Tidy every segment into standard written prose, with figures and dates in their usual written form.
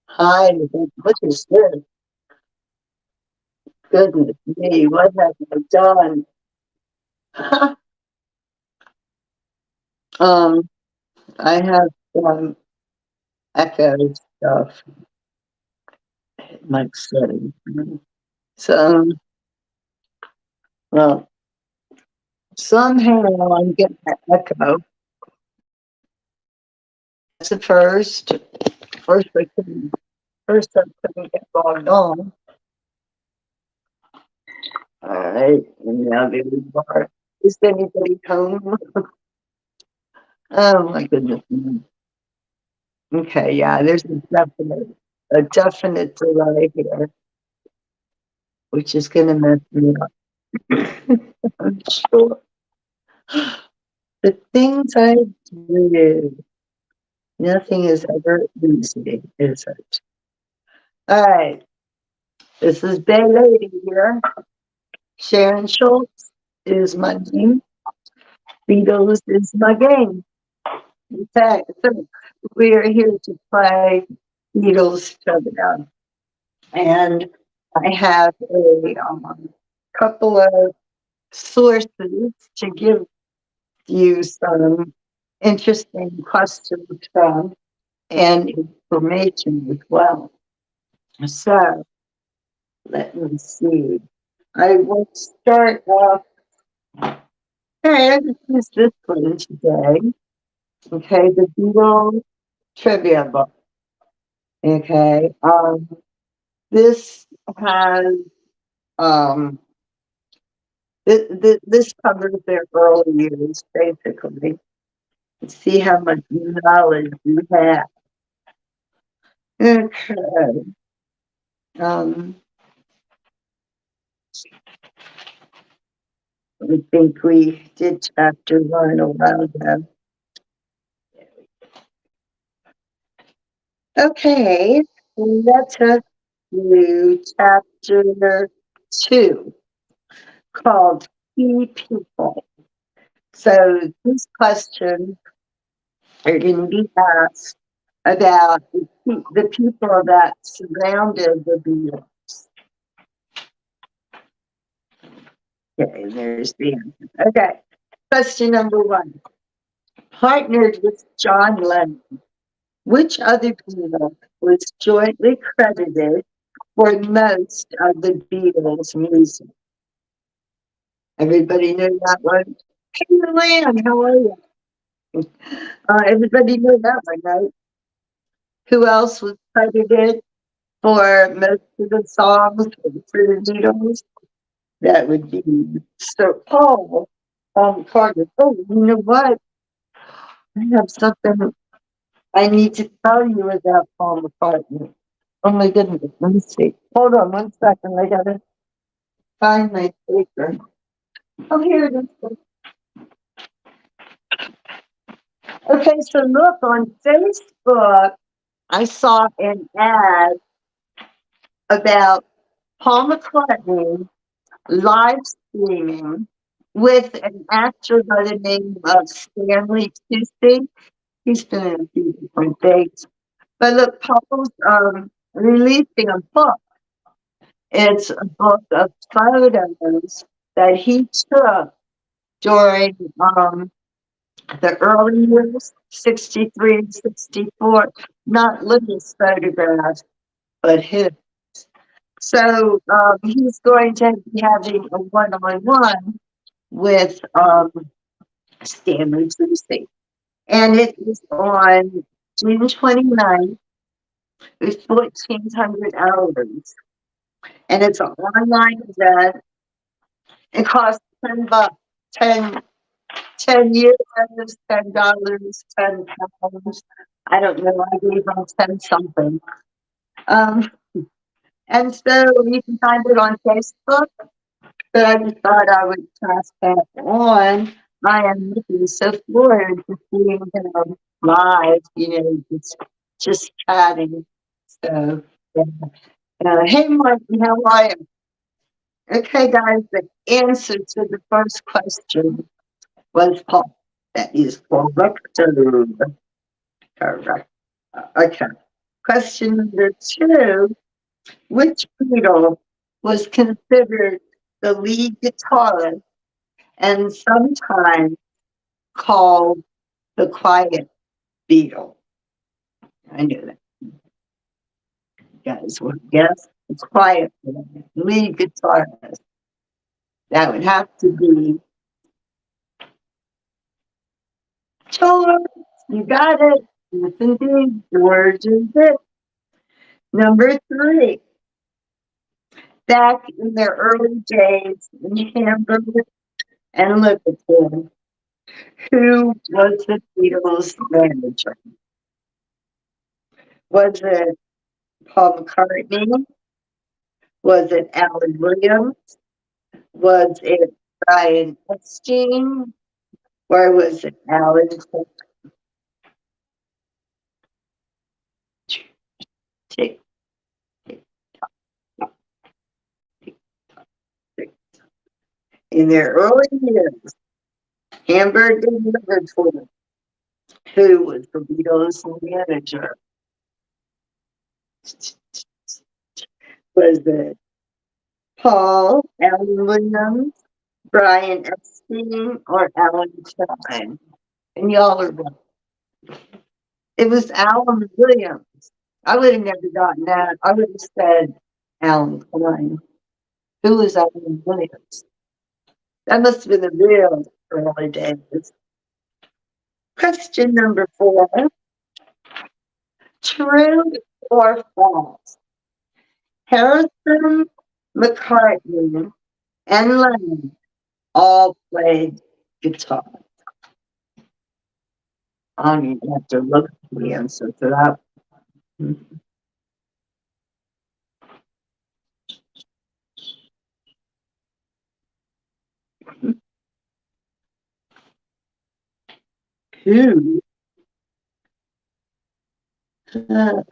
Hi, what is this? Goodness me, what have I done? um, I have some echo stuff in my setting. So, well, somehow I'm getting that echo. That's the first I couldn't get logged on. All right, and now there we are. Is anybody home? Oh my goodness. Okay, yeah, there's a definite delay here, which is going to mess me up. I'm sure. The things I do, nothing is ever easy, is it? All right, this is Bay Lady here. Sharon Schultz is my name. Beatles is my game. Okay, so we are here to play Beatles Showdown. And I have a couple of sources to give you some interesting questions from and information as well. So let me see. I will start off. Okay, I just use this one today. Okay, the Beatles trivia book. Okay, this has um, this covers their early years basically. See how much knowledge you have. Okay. Um, I think we did chapter one a while ago. Okay, let us do chapter two called Key People. So these questions are going to be asked about the people that surrounded the Beatles. Okay, there's the answer. Okay, question number one. Partnered with John Lennon, which other Beatle was jointly credited for most of the Beatles' music? Everybody know that one? Hey, Luann, how are you? Everybody know that one, right? Who else was credited for most of the songs for the Beatles? That would be Sir Paul McCartney. Oh, you know what? I have something I need to tell you about Paul McCartney. Oh my goodness, let me see. Hold on one second. I gotta find my paper. Oh, here it is. Okay, so look on Facebook, I saw an ad about Paul McCartney live streaming with an actor by the name of Stanley Tucci. He's been in a few different things. But look, Paul's releasing a book. It's a book of photos that he took during the early years, 63 and 64, not Lydia's photographs, but his. So he's going to be having a one-on-one with Stanley Tucci. And it is on June 29th with 1,400 hours. And it's an online event. It costs $10, 10 10 years, $10, £10. I don't know. I gave them 10 something. Um, and so you can find it on Facebook. But I just thought I would pass that on. I am looking so forward to seeing him live, just chatting. So, yeah. Hey, Martin, how are you? Okay, guys, the answer to the first question was Paul. That is correct. Correct. Okay. Question number two. Which Beatle was considered the lead guitarist and sometimes called the quiet Beatle? I knew that. You guys would guess. It's quiet Beatle, lead guitarist. That would have to be George. You got it. Yes, indeed. George is it. Number three. Back in their early days in Hamburg and Liverpool, who was the Beatles' manager? Was it Paul McCartney? Was it Alan Williams? Was it Brian Epstein? Or was it Alan? Tick, tick, tock, tick, tock, tick. In their early years, Hamburg and Liverpool, who was the Beatles' manager? Was it Paul, Alan Williams, Brian Epstein, or Alan Klein? And y'all are right. It was Alan Williams. I would have never gotten that. I would have said Alan Klein. Who was Alan Williams? That must have been the real early days. Question number four. True or false? Harrison, McCartney, and Lennon all played guitar. I don't even have to look at the answer to that. Who? Uh,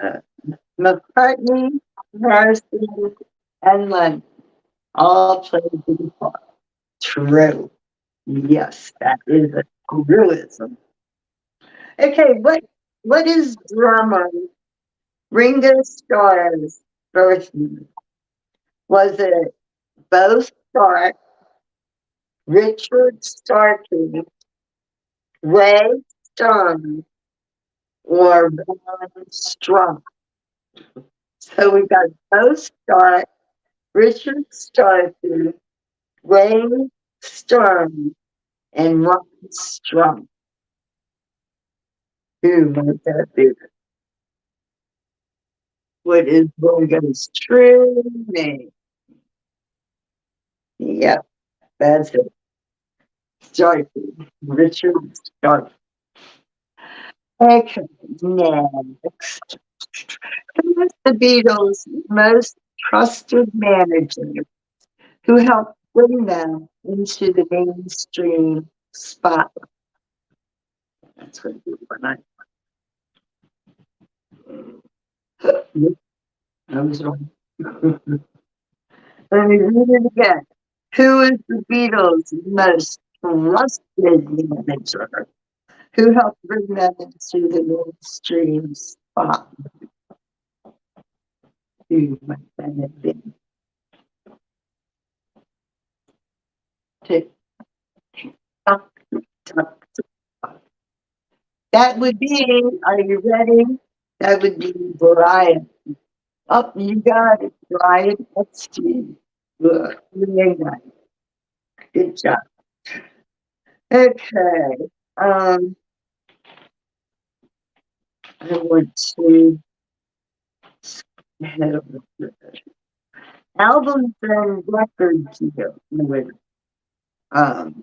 McCartney, Harrison, and Lennon all played the guitar. True. Yes, that is a truism. Okay, what is drummer Ringo Starr's birth name? Was it Bo Stark, Richard Starkey, Ray Stone, or Ron Strunk? So we got Bo Stark, Richard Starkey, Ray Stone, and Ron Strunk. Who might that be? What is Ringo's true name? Yep, that's it. Starkey, Richard Starkey. Okay, next. Who was the Beatles' most trusted manager who helped bring them into the mainstream spotlight? That's going to be one I was wrong. Let me read it again. Who is the Beatles' most trusted manager who helped bring them into the mainstream spotlight? Who might that have been? Tick, tock, tock, tock. That would be, are you ready? That would be Brian. Up, you got it, Brian. That's Steve. Good. Good job. Okay. Um, I want to head over to albums and records deal with um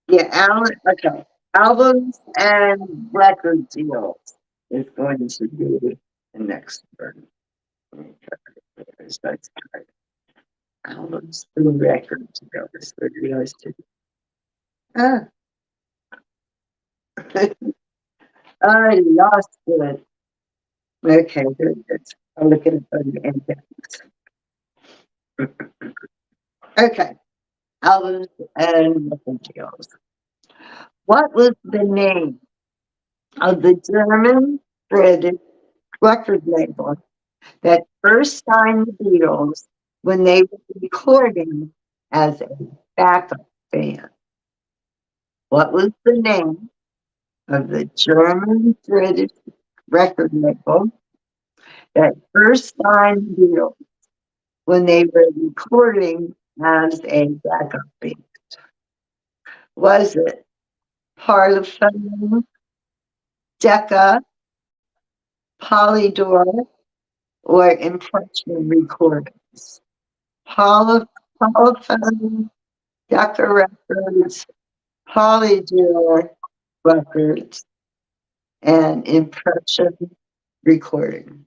yeah, okay. Albums and record deals is going to be the next word. Okay. That's right. Albums and record deals. What do you guys do? Ah, I lost it. Okay, good. I'll look at it on the index. Okay, albums and record deals. What was the name of the German British record label that first signed the Beatles when they were recording as a backup band? What was the name of the German British record label that first signed the Beatles when they were recording as a backup band? Was it Parlophone, Decca, Polydor, or Impression Recordings? Parlophone, Decca Records, Polydor Records, and Impression Recording.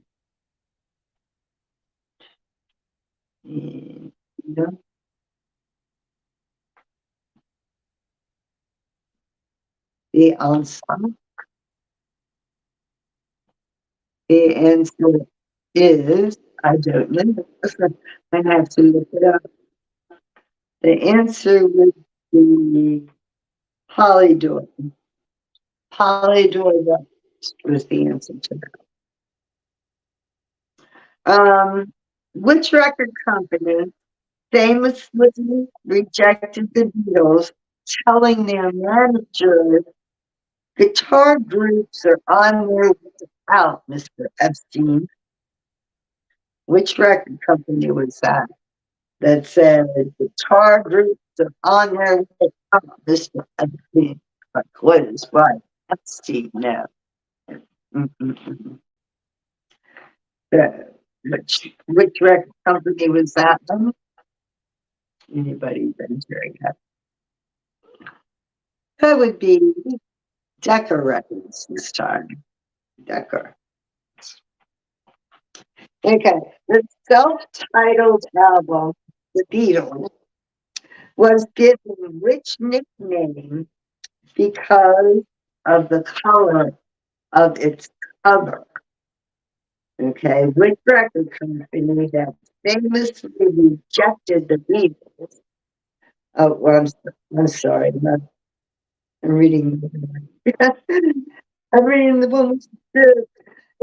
And, you know, the ensemble. The answer is, I don't know. I have to look it up. The answer would be Polydor. Polydor was the answer to that. Which record company famously rejected the Beatles, telling their manager guitar groups are on their way out, Mr. Epstein? Which record company was that? That said guitar groups are on their way out, Mr. Epstein. Like, what is right? Epstein now. Mm-mm-mm. Which record company was that one? Anybody venturing that? That would be Decca Records this time. Decca. Okay. The self-titled album, The Beatles, was given which nickname because of the color of its cover? Okay. Which record company that famously rejected the Beatles? Oh, well, I'm sorry. I'm reading. I'm reading the woman's book.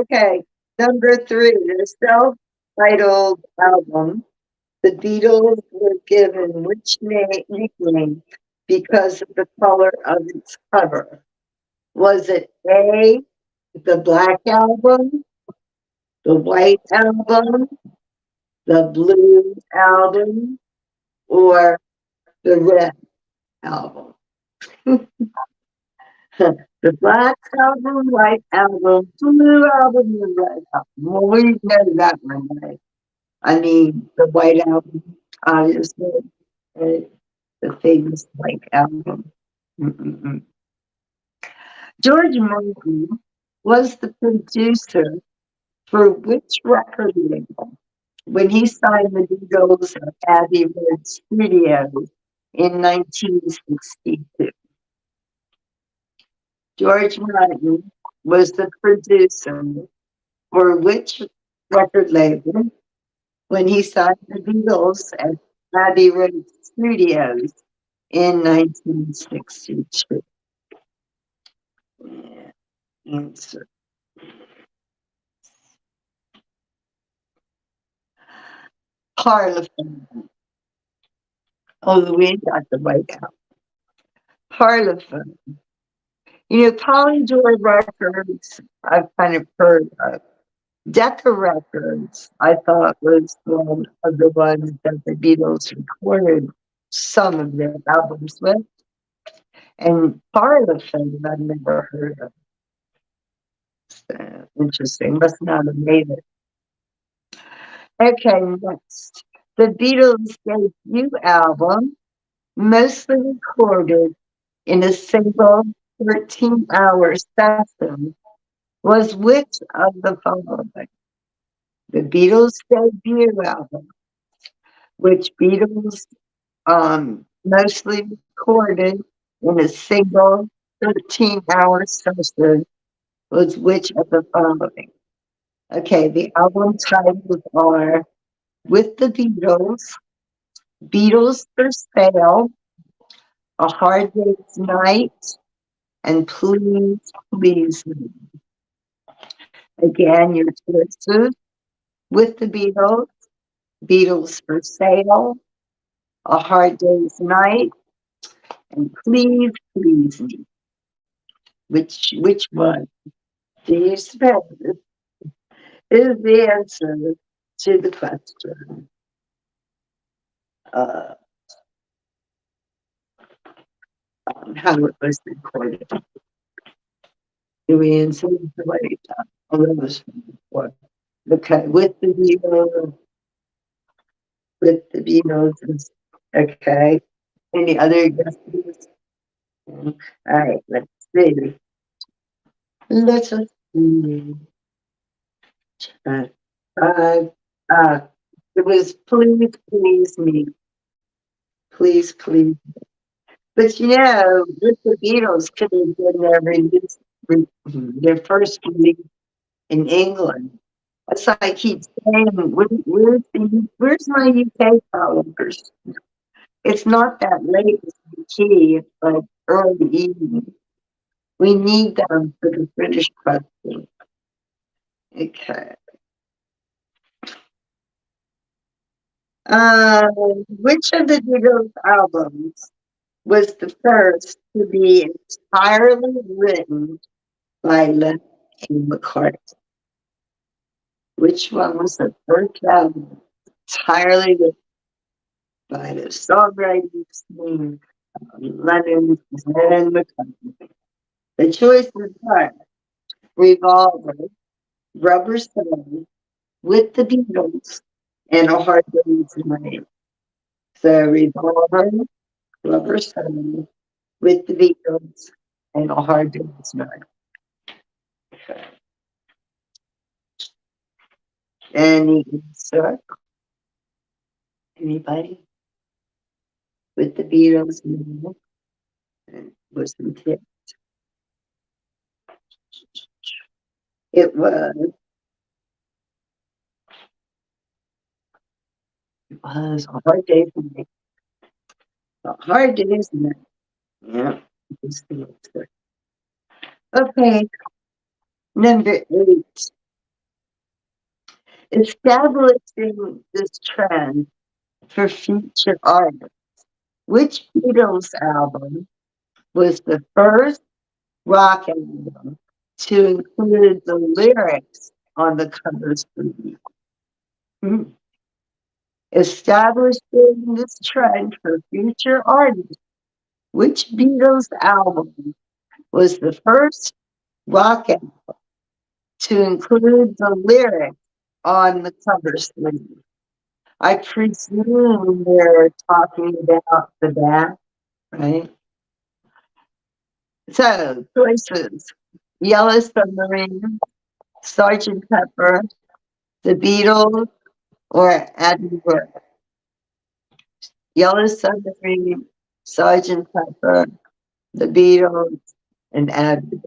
Okay, number 3, the self-titled album. The Beatles were given which nickname because of the color of its cover? Was it A, the Black Album, the White Album, the Blue Album, or the Red Album? The Black Album, White Album, Blue Album, and Red Album. Well, we know that one, right? I mean, the White Album, obviously, right? The famous White Album. Mm-mm-mm. George Martin was the producer for which record label when he signed the Beatles at Abbey Road Studios in 1962? George Martin was the producer for which record label when he signed the Beatles at Abbey Road Studios in 1962? Yeah, answer. Parlophone. Oh, we got the right out. Parlophone. You know, Polydor Records, I've kind of heard of. Decca Records, I thought was one of the ones that the Beatles recorded some of their albums with. And Parlophone, I've never heard of. Interesting. Must not have made it. Okay, next. The Beatles' debut album, mostly recorded in a single 13-hour session, was which of the following? The Beatles' debut album, which Beatles mostly recorded in a single 13-hour session, was which of the following? Okay, the album titles are With the Beatles, Beatles for Sale, A Hard Day's Night, and Please Please Me. Again, your choices with the Beatles, Beatles for Sale, A Hard Day's Night, and Please Please Me. Which one do you suppose is the answer to the question? Uh, how it was recorded. Do we answer the way? Oh, that was before. Okay, with the Beatles. Okay. Any other guesses? All right, let's see. Let's see. Uh, uh, uh, it was Please Please Me. Please Please. But you know, with the Beatles could have been their first release in England. That's why I keep saying, where's my UK followers? It's not that late as the key, it's like early evening. We need them for the British question. Okay. Which of the Beatles albums was the first to be entirely written by Lennon and McCartney? Which one was the first album entirely written by the songwriting team Lennon and McCartney? The choices are Revolver, Rubber Soul, With the Beatles, and A Hard Day's Night. So Revolver, Rubber Soul, With the Beatles, and A Hard Day's Night. Any answer? Anybody? With the Beatles, no. And wasn't it? It was A Hard Day's Night. A Hard Day's Night. Yeah. It's the answer. Okay, number 8. Establishing this trend for future art. Which Beatles album was the first rock album to include the lyrics on the cover sleeve? Hmm. Establishing this trend for future artists. Which Beatles album was the first rock album to include the lyrics on the cover sleeve? I presume they're talking about the back, right? So, choices: Yellow Submarine, Sergeant Pepper, The Beatles, or Abbey Road. Yellow Submarine, Sergeant Pepper, The Beatles, and Abbey.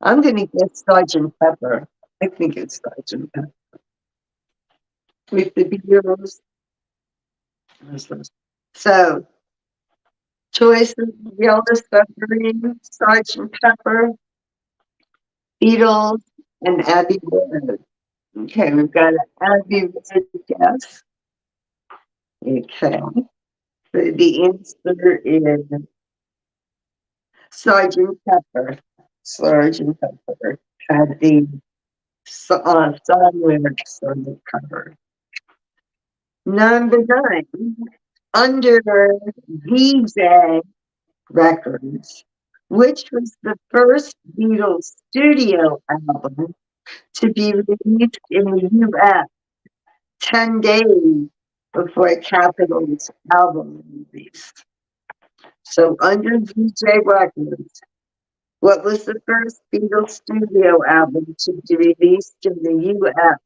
I'm going to guess Sergeant Pepper. I think it's Sergeant Pepper. With the Beatles. So, choices: Yellow Submarine, Sergeant Pepper, Beatles, and Abbey Road. Okay, we've got an Abbey Road guess. Okay. So the answer is Sergeant Pepper. Sergeant Pepper had the song lyrics on the cover. Number 9, under VJ Records, which was the first Beatles studio album to be released in the US 10 days before Capitol's album release. So under VJ Records, what was the first Beatles studio album to be released in the US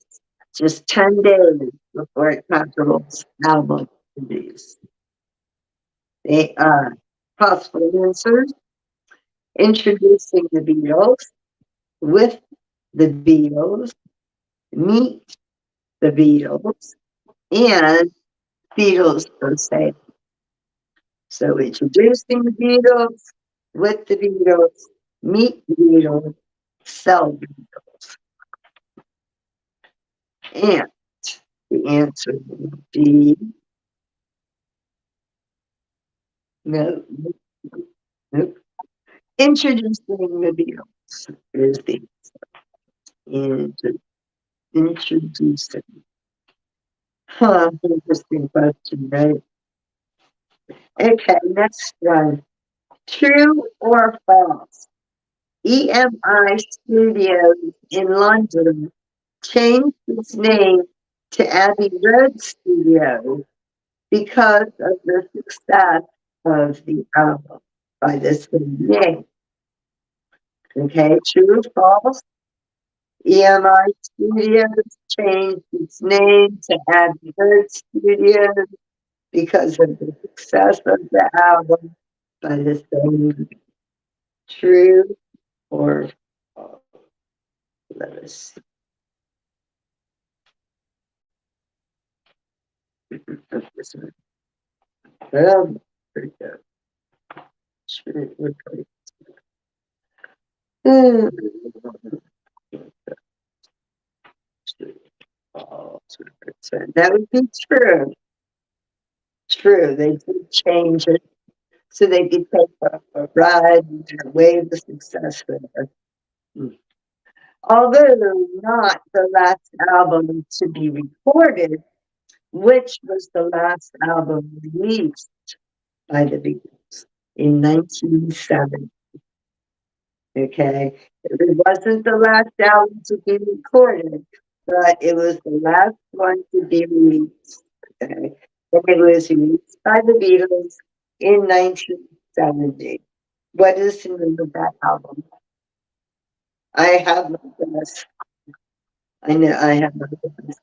just 10 days before Capitol's album release? They are possible answers: Introducing the Beatles, With the Beatles, Meet the Beatles, and Beatles per se. So introducing the Beatles, with the Beatles, Meet the Beatles, sell Beatles. And the answer would be no, no, no. Introducing the Beatles is the introducing. Huh, interesting question, right? Okay, next one. True or false? EMI Studios in London changed its name to Abbey Road Studio because of the success of the album by the same name. Okay, true or false? EMI Studios changed its name to Abbey Road Studios because of the success of the album by the same name. True or false? Let us put this one. Pretty good. True or false? False. That would be true. True. They did change it so they could take a ride and wave the success with it. Although not the last album to be recorded, which was the last album released by the Beatles in 1970. Okay, it wasn't the last album to be recorded, but it was the last one to be released. Okay, and it was released by the Beatles in 1970. What is the name of that album? I have my guess. I know I have my guess.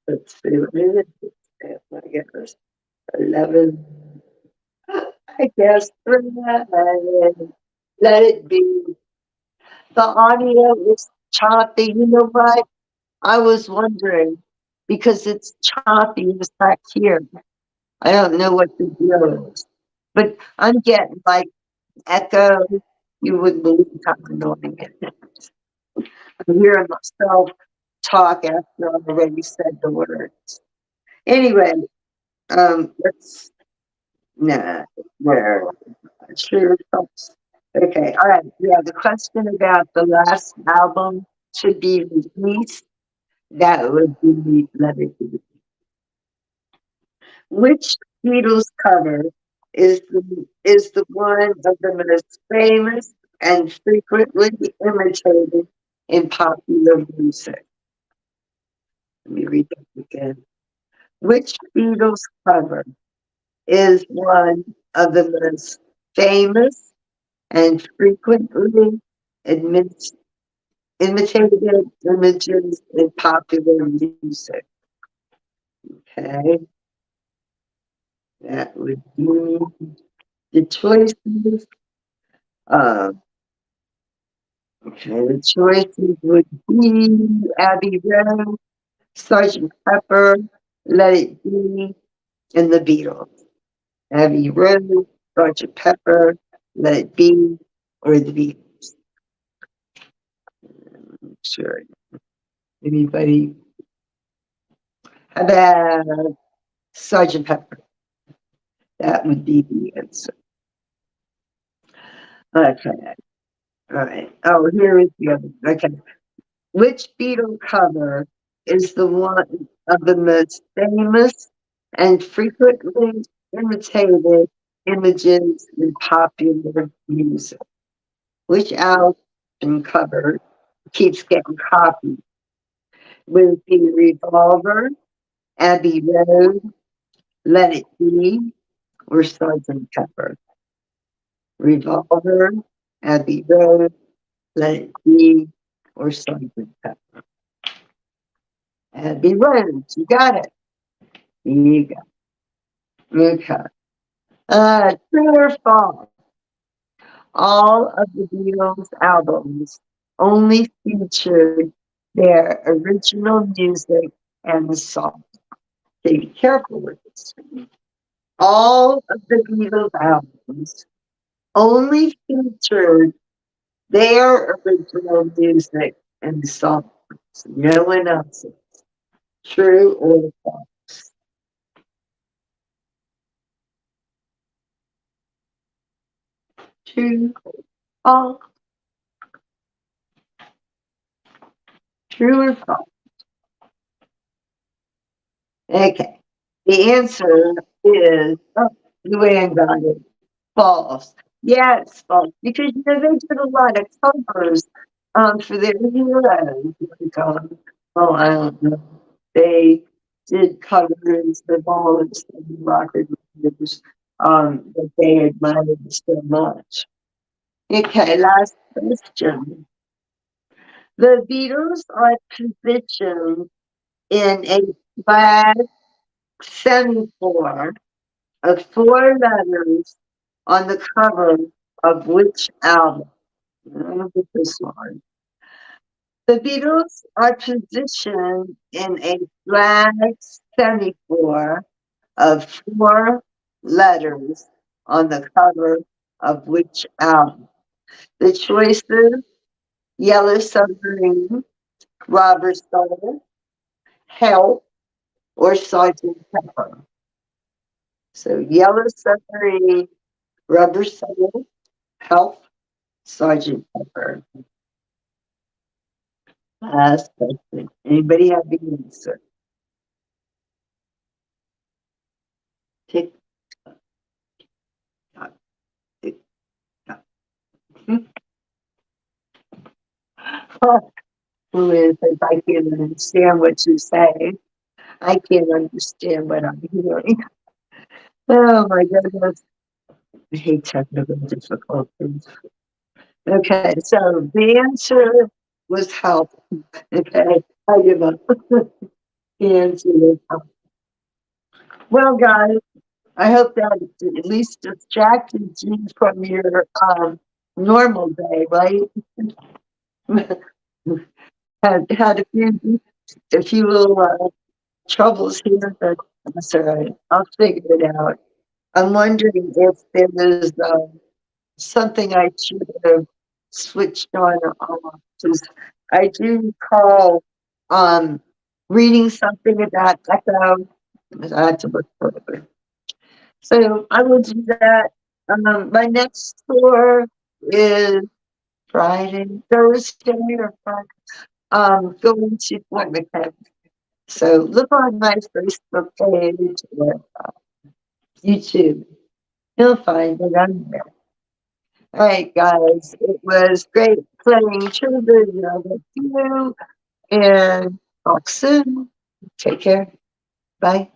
Let's see what it is. I have my guess. 11. I guess let it be. The audio is choppy. You know what? I was wondering because it's choppy it's back here. I don't know what the deal is, but I'm getting like echo. You wouldn't believe how annoying it is. I'm hearing myself talk after I've already said the words. Anyway, let's nah, where true or false. Okay, all right. Yeah, the question about the last album should be released. That would be Let It Be. Which Beatles cover is the one of the most famous and frequently imitated in popular music? Let me read that again. Which Beatles cover is one of the most famous and frequently admits, imitated images in popular music? Okay, that would be the choices. Uh, okay, the choices would be Abbey Road, Sergeant Pepper, Let It Be, and the Beatles. Abbey Road, Sergeant Pepper, Let It Be, or the Beatles. Sure. Anybody? How about Sergeant Pepper? That would be the answer. Okay. All right. Oh, here is the other. Okay. Which Beatle cover is the one of the most famous and frequently imitated images in popular music? Which album cover keeps getting copied? Will it be Revolver, Abbey Road, Let It Be, or Sergeant Pepper? Revolver, Abbey Road, Let It Be, or Sergeant Pepper? Abbey Road, you got it. You got it. Okay. True or false? All of the Beatles albums only featured their original music and the song. Okay, be careful with this. All of the Beatles albums only featured their original music, their original music and songs. No one else. True or false? True, false, true or false? Okay. The answer is, oh, Luann got it. False. Yes, false. Because they did a lot of covers for their heroes. Like, oh, I don't know. They did covers of all of the rock groups that they admired so much. Okay, last question. The Beatles are positioned in a flag semaphore of four letters on the cover of which album? Look at this one. The Beatles are positioned in a flag semaphore of four letters on the cover of which album? The choices: Yellow Submarine, Robber Soul, Help, or Sergeant Pepper. So Yellow Submarine, Rubber Soul, Help, Sergeant Pepper. Last question. Anybody have the answer? Tick tock, tick tock. Who is if I can't understand what you say? I can't understand what I'm hearing. Oh my goodness. I hate technical difficulties. Okay, so the answer was help. Okay, I give up. The answer was help. Well, guys, I hope that at least distracted you from your normal day, right? Had a few little troubles here, but that's all right. I'll figure it out. I'm wondering if there was something I should have switched on or off, because I do recall um, reading something about echo. I had to look further. So I will do that. My next tour is Friday, Thursday, or Friday. Going to Fort McHenry. So look on my Facebook page or YouTube. You'll find it on there. All right, guys. It was great playing trivia with you, and talk soon. Take care. Bye.